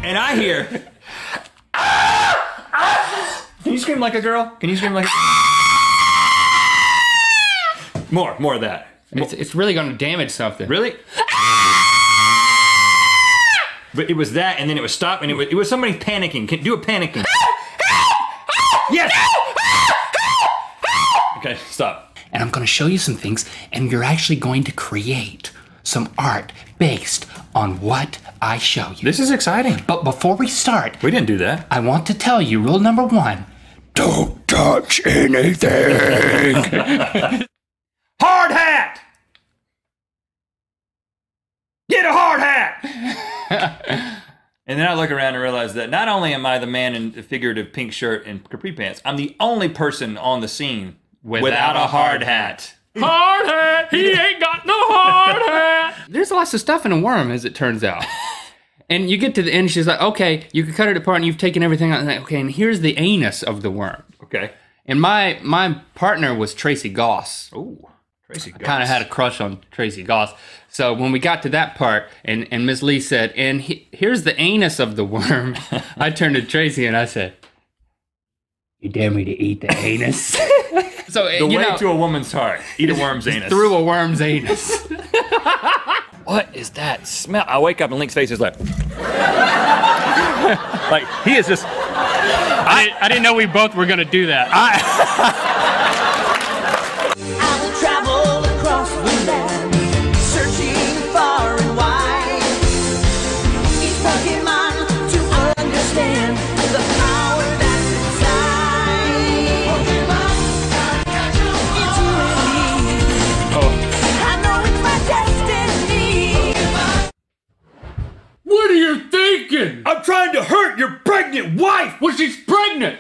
and I hear. Can you scream like a girl? Can you scream like? More of that. It's really going to damage something. Really? But it was that, and then it was stop, and it was somebody panicking. Do a panicking. Yes. Okay, stop. And I'm going to show you some things, and you're actually going to create some art based on what I show you. This is exciting. But before we start, we didn't do that. I want to tell you rule number 1: don't touch anything. Hard hat. Get a hard hat. And then I look around and realize that not only am I the man in the figurative pink shirt and capri pants, I'm the only person on the scene without a hard hat. Hard hat! He ain't got no hard hat! There's lots of stuff in a worm, as it turns out. And you get to the end, she's like, okay, you can cut it apart and you've taken everything out. And like, okay, and here's the anus of the worm. Okay. And my partner was Tracy Goss. Ooh, Tracy Goss. I kind of had a crush on Tracy Goss. So when we got to that part, and Miss Lee said, and here's the anus of the worm, I turned to Tracy and I said, you dare me to eat the anus? So the way to a woman's heart, eat a worm's anus. Through a worm's anus. What is that smell? I wake up and Link's face is like... like, he is just... I didn't know we both were going to do that. I will travel across the land, searching far and wide. Each Pokemon to understand the power that's inside. Pokemon, gotta catch 'em all. I know it's my destiny. What are you thinking? I'm trying to hurt your pregnant wife! Well, she's pregnant!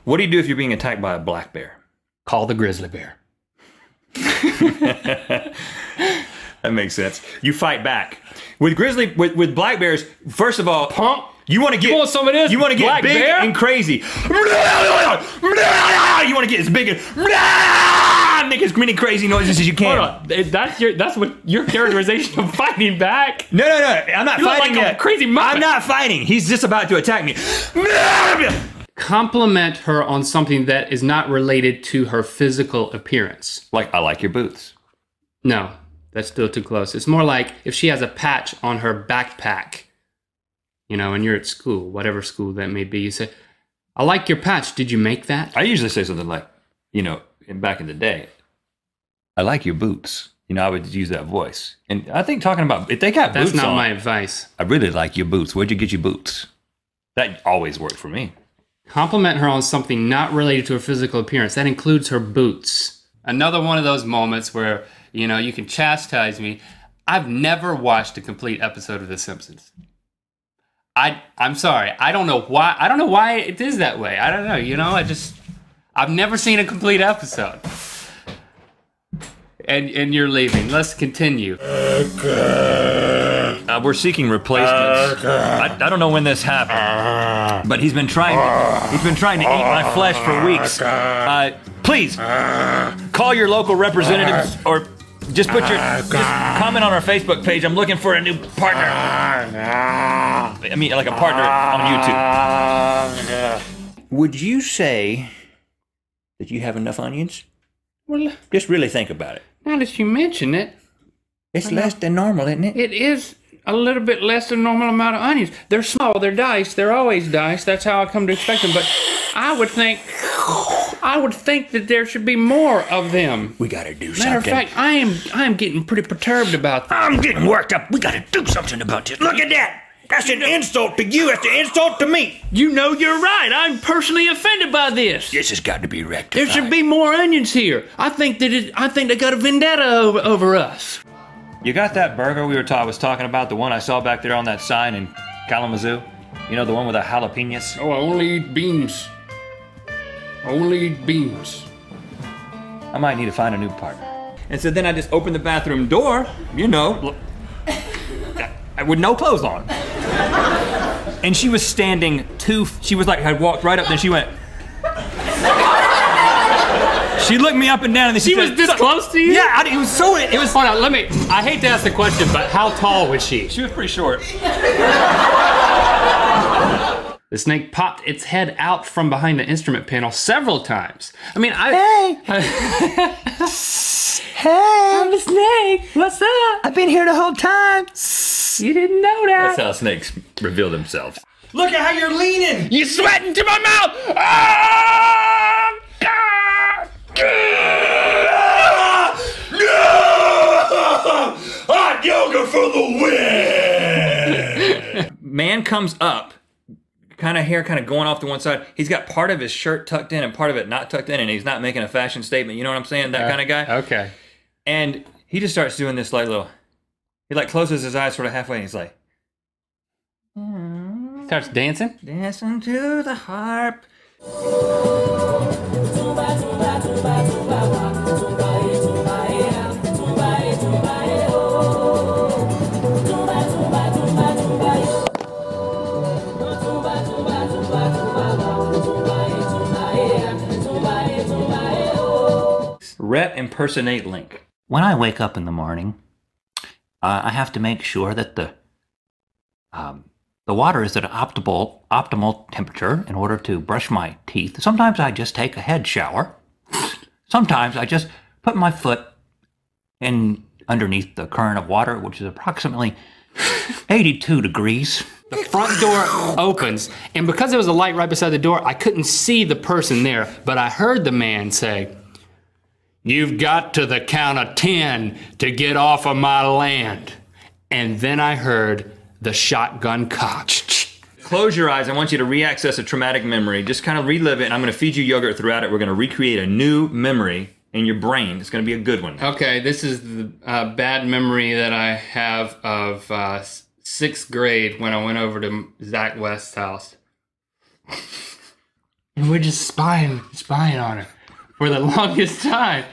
What do you do if you're being attacked by a black bear? Call the grizzly bear. That makes sense. You fight back. With with black bears, first of all, Pump. You want to get some of this? You want to get black big bear? and crazy. You want to get as big and make as many crazy noises as you can. Hold on. That's what your characterization of fighting back. No. I'm not You look fighting like a yet. crazy muppet. I'm not fighting. He's just about to attack me. Compliment her on something that is not related to her physical appearance. Like, I like your boots. No, that's still too close. It's more like if she has a patch on her backpack, you know, and you're at school, whatever school that may be, you say, I like your patch. Did you make that? I usually say something like, you know, back in the day, I like your boots. You know, I would use that voice. And I think talking about, if they got boots on. That's not my advice. I really like your boots. Where'd you get your boots? That always worked for me. Compliment her on something not related to her physical appearance. That includes her boots. Another one of those moments where, you know, you can chastise me. I've never watched a complete episode of The Simpsons. I'm sorry. I don't know why. I don't know why it is that way. I don't know. You know, I've never seen a complete episode. And you're leaving. Let's continue. We're seeking replacements. I don't know when this happened, but he's been trying to eat my flesh for weeks. Please call your local representatives or just comment on our Facebook page. I'm looking for a new partner. I mean, like a partner on YouTube. Would you say that you have enough onions? Well, Just really think about it. now that you mention it, It's less than normal, isn't it? it is a little bit less than normal amount of onions. They're small, they're diced, they're always diced. That's how I come to expect them. But I would think that there should be more of them. We gotta do something. Matter of fact, I am getting pretty perturbed about that. I'm getting worked up. We gotta do something about this. Look at that. That's an insult to you. That's an insult to me. You know you're right. I'm personally offended by this. This has got to be rectified. There should be more onions here. I think they got a vendetta over us. You got that burger we was talking about, the one I saw back there on that sign in Kalamazoo? You know, the one with the jalapenos? Oh, I only eat beans. Only eat beans. I might need to find a new partner. And so then I just opened the bathroom door, you know, with no clothes on. And she was standing she was like, had walked right up, then she went. She looked me up and down, and then She was said, this close to you? Yeah, it was so. It was. Hold on, I hate to ask the question, but how tall was she? She was pretty short. The snake popped its head out from behind the instrument panel several times. I mean, Hey! Hey! I'm the snake. What's up? I've been here the whole time. You didn't know that. That's how snakes reveal themselves. Look at how you're leaning. You sweating to my mouth. Ah! God! Hot yoga for the win. Man comes up, kind of hair kind of going off to one side. He's got part of his shirt tucked in and part of it not tucked in, and he's not making a fashion statement. You know what I'm saying? That kind of guy. Okay. And he just starts doing this like little. He like closes his eyes sort of halfway, and he's like Starts dancing. dancing to the harp. Rhett impersonate Link. When I wake up in the morning, I have to make sure that the water is at an optimal temperature in order to brush my teeth. Sometimes I just take a head shower. Sometimes I just put my foot in underneath the current of water, which is approximately 82 degrees. The front door opens, and because there was a light right beside the door, I couldn't see the person there, but I heard the man say, "You've got to the count of 10 to get off of my land." And then I heard the shotgun cock. Close your eyes. I want you to re-access a traumatic memory. Just kind of relive it, and I'm going to feed you yogurt throughout it. We're going to recreate a new memory in your brain. It's going to be a good one. Okay, this is the bad memory that I have of 6th grade when I went over to Zach West's house. And we're just spying on her for the longest time.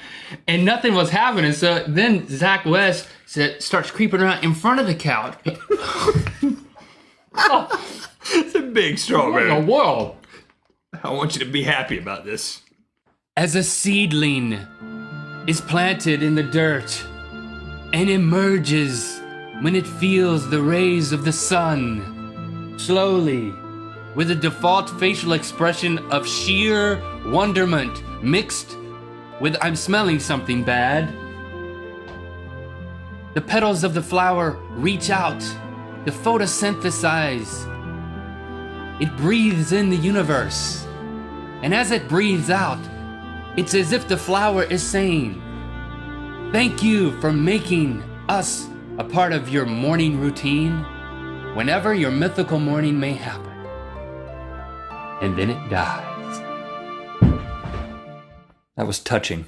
And nothing was happening. So then Zach West starts creeping around in front of the couch. It's a big What in the strawberry. world? I want you to be happy about this. As a seedling is planted in the dirt and emerges when it feels the rays of the sun, slowly, with a default facial expression of sheer wonderment mixed with "I'm smelling something bad." The petals of the flower reach out to photosynthesize. It breathes in the universe. And as it breathes out, it's as if the flower is saying, "Thank you for making us a part of your morning routine whenever your mythical morning may happen." And then it dies. That was touching.